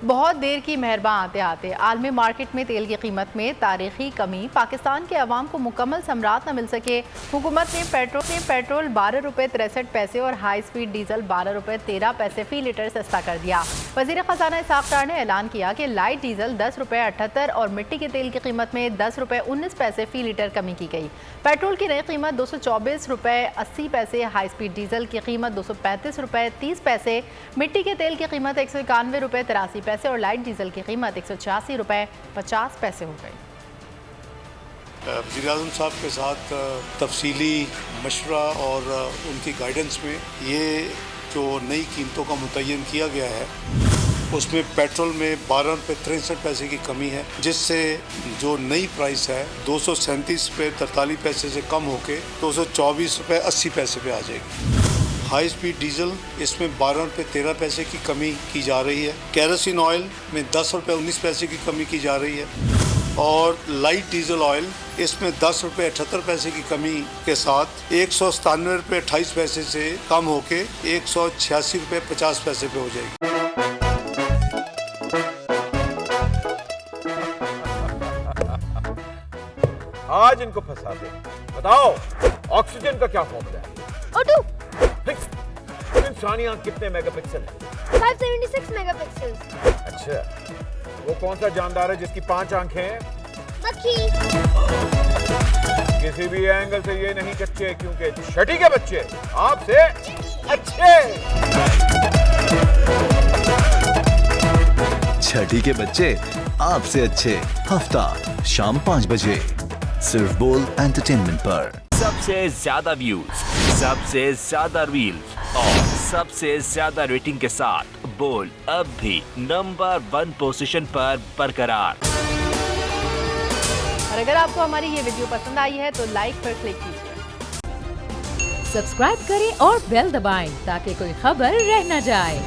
बहुत देर की मेहरबान आते आते आलमी मार्केट में तेल की कीमत में तारीखी कमी, पाकिस्तान के अवाम को मुकम्मल समरात न मिल सके। हुकूमत ने पेट्रोल 12 रुपये 63 पैसे और हाई स्पीड डीजल 12 रुपये 13 पैसे फी लीटर सस्ता कर दिया। वज़ीर ख़जाना इसहाक़ डार ने ऐलान किया कि लाइट डीजल 10 रुपये 78 और मिट्टी के तेल की कीमत में 10 रुपये 19 पैसे फी लीटर कमी की गई। पेट्रोल की नई कीमत 224 रुपये 80 पैसे, हाई स्पीड डीजल की कीमत 235 रुपये 30 पैसे, मिट्टी के तेल की कीमत 191 रुपये 83 पैसे और लाइट डीजल की कीमत 186 रुपये 50 पैसे हो गई। वज़ीर-ए-आज़म साहब के साथ तफसीली मशवरा और उनकी गाइडेंस में ये जो नई कीमतों का मुतय्यन किया गया है उसमें पेट्रोल में 12 रुपये 63 पैसे की कमी है, जिससे जो नई प्राइस है 237 रुपये 43 पैसे से कम होकर 224 रुपये 80 पैसे पे आ जाएगी। हाई स्पीड डीजल इसमें 12 रुपये 13 पैसे की कमी की जा रही है। केरोसिन ऑयल में 10 रुपये 19 पैसे की कमी की जा रही है और लाइट डीजल ऑयल इसमें 10 रुपये 78 पैसे की कमी के साथ 197 रुपये 28 पैसे से कम होके 186 रुपये 50 पैसे पे हो जाएगी। आज इनको फंसा दे। बताओ ऑक्सीजन का क्या फॉर्मूला है? O2 इंसानी आंख कितने मेगापिक्सल है? 576 मेगापिक्सल। अच्छा, वो कौन सा जानदार है जिसकी 5 आंखें हैं? मक्खी। किसी भी एंगल से ये नहीं कच्चे, क्योंकि छठी के बच्चे आपसे अच्छे। छठी के बच्चे आपसे अच्छे, हफ्ता शाम 5 बजे सिर्फ बोल एंटरटेनमेंट पर। सबसे ज्यादा व्यूज, सबसे ज्यादा रील्स और सबसे ज्यादा रेटिंग के साथ बोल अब भी नंबर 1 पोजीशन पर बरकरार। और अगर आपको हमारी ये वीडियो पसंद आई है तो लाइक पर क्लिक कीजिए। सब्सक्राइब करें और बेल दबाएं ताकि कोई खबर रह न जाए।